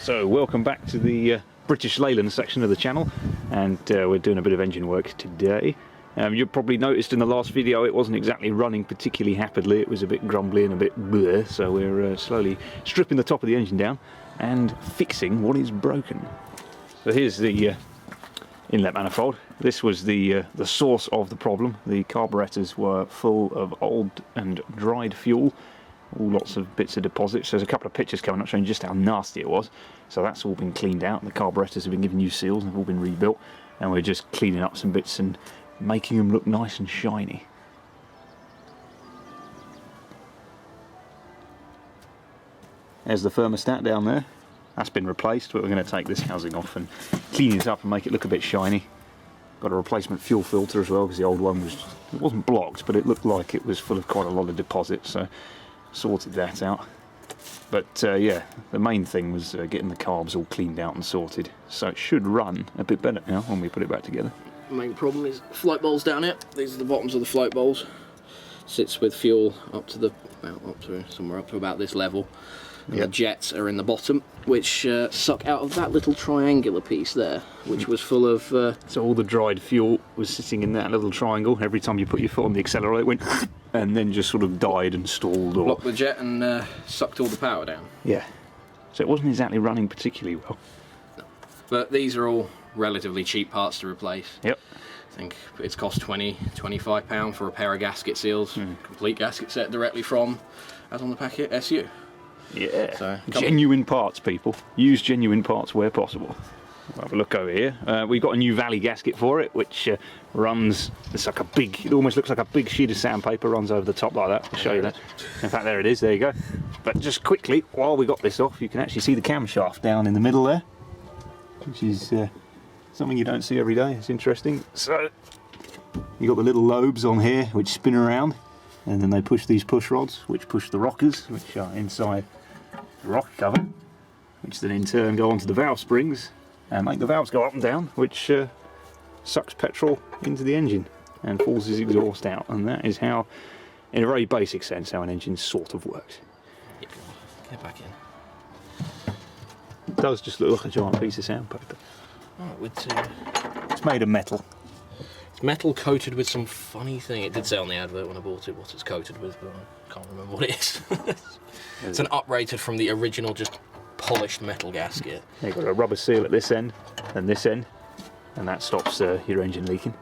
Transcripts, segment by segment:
So welcome back to the British Leyland section of the channel, and we're doing a bit of engine work today. You probably noticed in the last video it wasn't exactly running particularly happily. It was a bit grumbly and a bit bleh, so we're slowly stripping the top of the engine down and fixing what is broken. So here's the inlet manifold. This was the source of the problem. The carburetors were full of old and dried fuel, all lots of bits of deposits. There's a couple of pictures coming up showing just how nasty it was. So that's all been cleaned out. The carburetors have been given new seals and have all been rebuilt, and we're just cleaning up some bits and making them look nice and shiny. There's the thermostat down there. That's been replaced, but we're going to take this housing off and clean it up and make it look a bit shiny. Got a replacement fuel filter as well, because the old one wasn't blocked, but it looked like it was full of quite a lot of deposits, so sorted that out. But yeah, the main thing was getting the carbs all cleaned out and sorted, so it should run a bit better now when we put it back together. The main problem is float bowls down here. These are the bottoms of the float bowls. Sits with fuel up to somewhere up to about this level. And the jets are in the bottom, which suck out of that little triangular piece there, which was full of... So all the dried fuel was sitting in that little triangle. Every time you put your foot on the accelerator, it went and then just sort of died and stalled. Or... blocked the jet and sucked all the power down. Yeah. So it wasn't exactly running particularly well. No. But these are all relatively cheap parts to replace. Yep. I think it's cost £20–25 for a pair of gasket seals. Complete gasket set directly from, as on the packet, SU. Yeah, so, genuine parts, people. Use genuine parts where possible. We'll have a look over here. We've got a new Valley gasket for it, which runs, it's like a big, it almost looks like a big sheet of sandpaper runs over the top like that. I'll show you that. In fact, there it is, there you go. But just quickly, while we got this off, you can actually see the camshaft down in the middle there, which is something you don't see every day. It's interesting. So, you've got the little lobes on here, which spin around, and then they push these push rods, which push the rockers, which are inside the rocker cover, which then in turn go onto the valve springs and make the valves go up and down, which sucks petrol into the engine and forces exhaust out. And that is how, in a very basic sense, how an engine sort of works. Get back in. It does just look like a giant piece of sandpaper. Oh, it would, it's made of metal. It's metal coated with some funny thing. It did say on the advert when I bought it what it's coated with, but I can't remember what it is. It's an uprated from the original, just polished metal gasket. You've got a rubber seal at this end and this end, and that stops your engine leaking.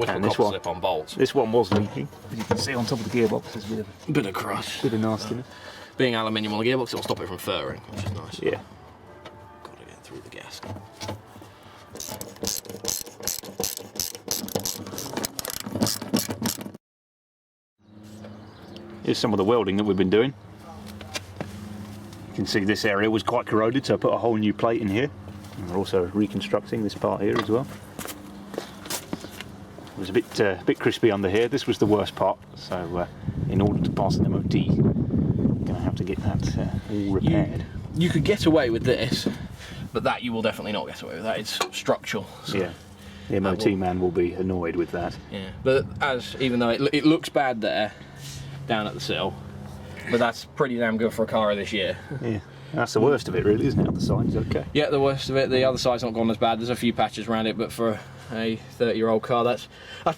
And this one, slip-on bolts. This one was leaking. As you can see on top of the gearbox, there's a bit of crush, bit of nastiness. Being aluminium on the gearbox, it'll stop it from furring, which is nice. Yeah. Got to get through the gasket. Here's some of the welding that we've been doing. You can see this area was quite corroded, so I put a whole new plate in here. And we're also reconstructing this part here as well. It was a bit crispy under here. This was the worst part, so in order to pass an MOT, I'm going to have to get that all repaired. You could get away with this, but that you will definitely not get away with. That it's structural. So. Yeah. The MOT man will be annoyed with that. Yeah, but even though it looks bad there, down at the sill, but that's pretty damn good for a car of this year. Yeah, that's the worst of it really, isn't it? The side's okay. Yeah, the worst of it. The other side's not gone as bad. There's a few patches around it, but for a 30-year-old car, that's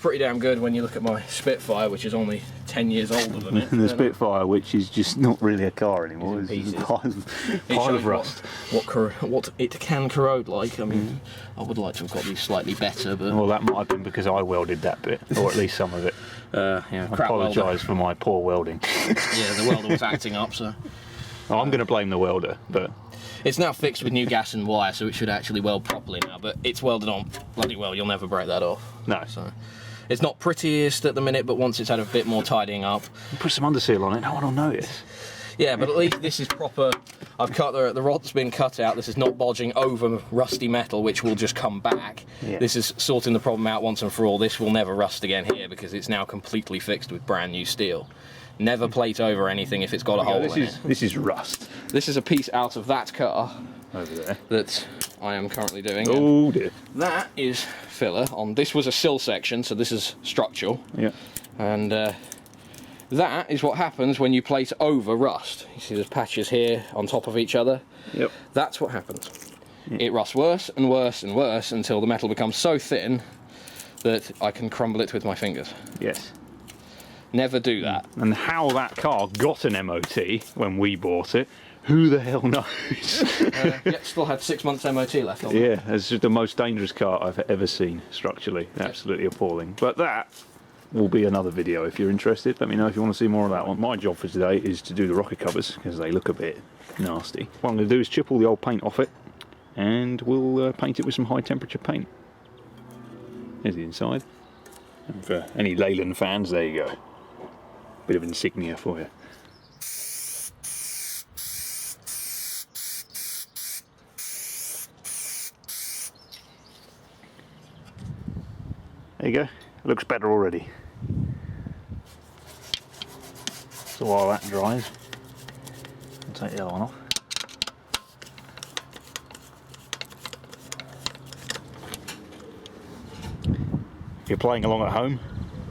pretty damn good when you look at my Spitfire, which is only 10 years older than it. The Spitfire, which is just not really a car anymore. It's a pile of rust. What it can corrode like. I mean, I would like to have got these slightly better, but... Well, that might have been because I welded that bit, or at least some of it. Yeah, I apologise for my poor welding. Yeah, the welder was acting up, so... Well, I'm going to blame the welder, but... It's now fixed with new gas and wire, so it should actually weld properly now, but it's welded on bloody well. You'll never break that off. No. So it's not prettiest at the minute, but once it's had a bit more tidying up... Put some underseal on it, no one will notice. Yeah, but at least this is proper. I've cut the rod's been cut out. This is not bodging over rusty metal, which will just come back. Yeah. This is sorting the problem out once and for all. This will never rust again here because it's now completely fixed with brand new steel. Never plate over anything if it's got a hole in it. This is rust. This is a piece out of that car over there that I am currently doing. Oh dear. That is filler on. This was a sill section, so this is structural. Yeah. And That is what happens when you place over rust. You see there's patches here on top of each other. Yep. That's what happens. It rusts worse and worse and worse until the metal becomes so thin that I can crumble it with my fingers. Yes. Never do that. And how that car got an MOT when we bought it, who the hell knows? Yeah, still had 6 months MOT left on it. Yeah, it's the most dangerous car I've ever seen structurally. Absolutely appalling. But that will be another video if you're interested. Let me know if you want to see more of that one. My job for today is to do the rocker covers because they look a bit nasty. What I'm going to do is chip all the old paint off it and we'll paint it with some high temperature paint. There's the inside. And for any Leyland fans, there you go. Bit of insignia for you. There you go. It looks better already. So while that dries, I'll take the other one off. If you're playing along at home,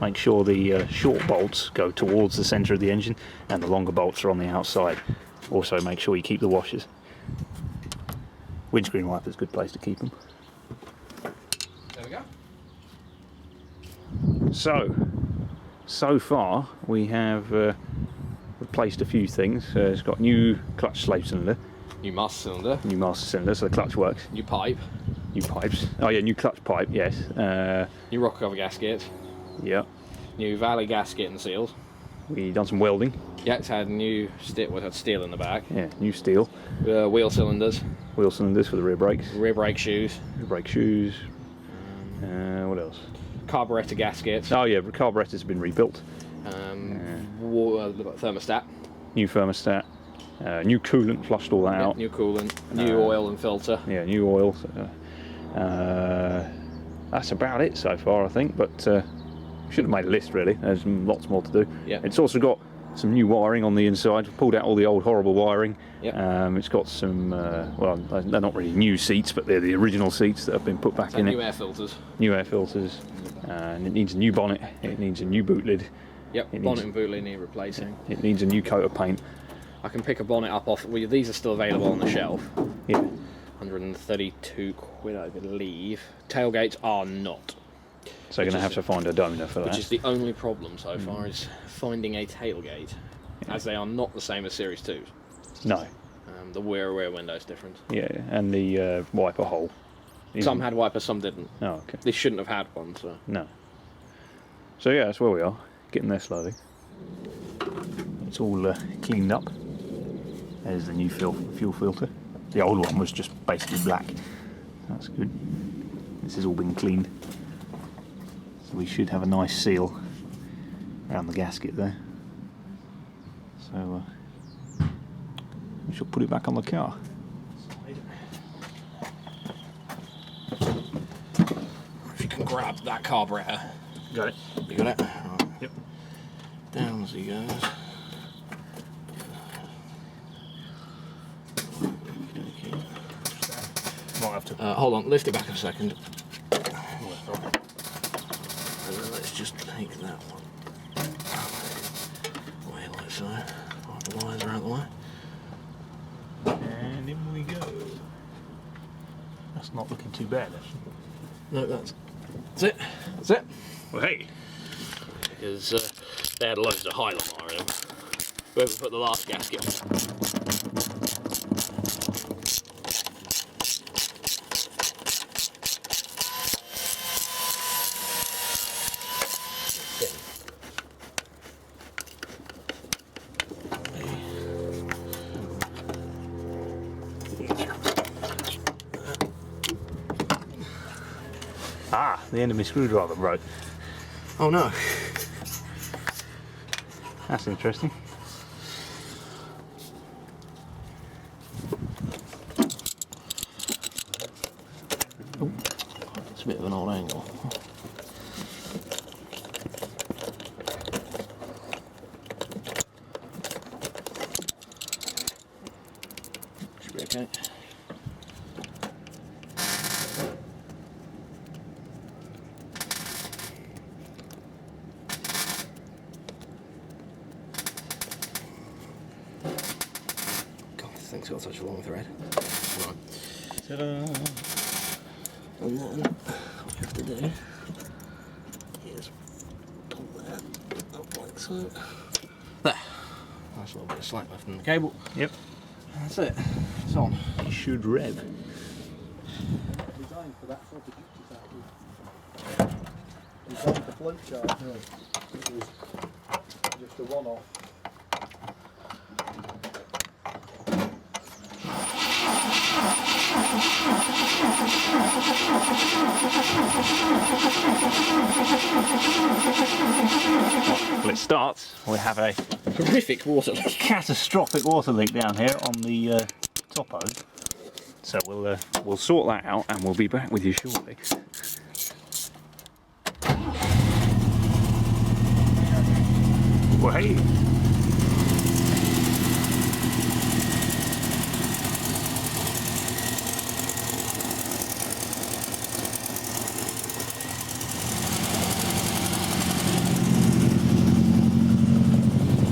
make sure the short bolts go towards the centre of the engine and the longer bolts are on the outside. Also make sure you keep the washers. Windscreen wiper's a good place to keep them. There we go. So far we have replaced a few things. It's got new clutch slave cylinder. New master cylinder. New master cylinder, so the clutch works. New pipe. New pipes. Oh yeah, new clutch pipe, yes. New rocker cover gasket. Yeah. New valley gasket and seals. We done some welding. Yeah, it's had new had steel in the back. Yeah, new steel. Wheel cylinders. Wheel cylinders for the rear brakes. Rear brake shoes. Rear brake shoes. What else? Carburetor gaskets. Oh yeah, the carburetors have been rebuilt. Thermostat. New thermostat. New coolant, flushed all that out. New coolant. New oil and filter. Yeah, new oil. That's about it so far, I think, but should have made a list really. There's lots more to do. Yeah. It's also got some new wiring on the inside. We've pulled out all the old horrible wiring. Yep. It's got some, well, they're not really new seats, but they're the original seats that have been put back in new it. air filters. New air filters. And it needs a new bonnet. It needs a new boot lid. Yep, bonnet and boot lid need replacing. It needs a new coat of paint. I can pick a bonnet up off. Well, these are still available on the shelf. Yeah. 132 quid, I believe. Tailgates are not. So you're going to have to find a donor for that. Which is the only problem so far, is finding a tailgate, as they are not the same as Series 2s. No. The rear window is different. Yeah, and the wiper hole. Some had wipers, some didn't. Oh, okay. They shouldn't have had one, so. No. So yeah, that's where we are. Getting there slowly. It's all cleaned up. There's the new fuel filter. The old one was just basically black. That's good. This has all been cleaned. So we should have a nice seal around the gasket there. So we shall put it back on the car. If you can grab that carburetor. Got it. You got it? Right. Yep. Down as he goes. Might have to. Hold on, lift it back a second. And then let's just take that one away like so. Wipe the wires are out of the way. And in we go. That's not looking too bad, actually. No, that's it. That's it. Well, hey. Because they had loads of Highland wire in them. Whoever put the last gasket on. Ah, the end of my screwdriver broke. Oh no. That's interesting. Oh, it's a bit of an old angle. Should be okay. thing's got such a long thread. Right. Ta-da. And then what we have to do is pull that up like so. There. Nice little bit of slack left in the cable. Yep. That's it. It's on. You should rev. Designed for that sort of duty cycle. Designed for float charge. No. It was just a one-off. Well, it starts. We have a Horrific water leak. catastrophic water leak down here on the top hose. So we'll sort that out and we'll be back with you shortly. Well, hey.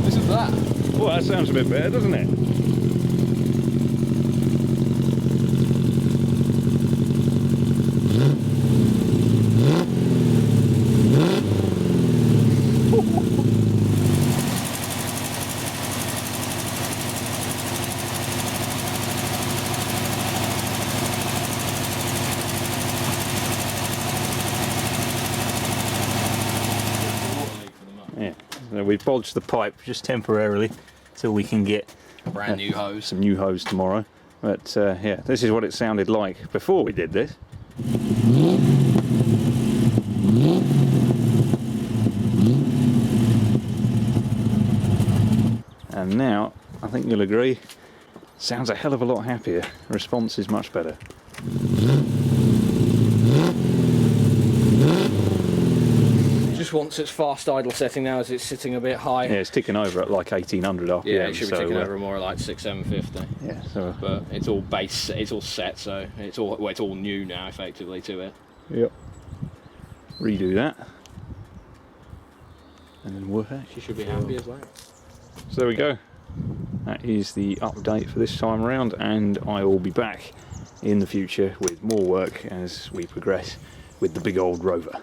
Listen to that. Well, that sounds a bit better, doesn't it? Yeah, so we've bodged the pipe just temporarily till we can get Brand new hose. some new hose tomorrow. But yeah, this is what it sounded like before we did this. And now, I think you'll agree, sounds a hell of a lot happier. Response is much better. Just wants its fast idle setting now as it's sitting a bit high. Yeah, it's ticking over at like 1800 RPM. Yeah, it should be so, ticking over more like 6,750. Yeah, so But it's all base, it's all set, so it's all new now effectively to it. yep. Redo that, and then work out. She should be happy as well. So there we go. That is the update for this time around, and I will be back in the future with more work as we progress with the big old Rover.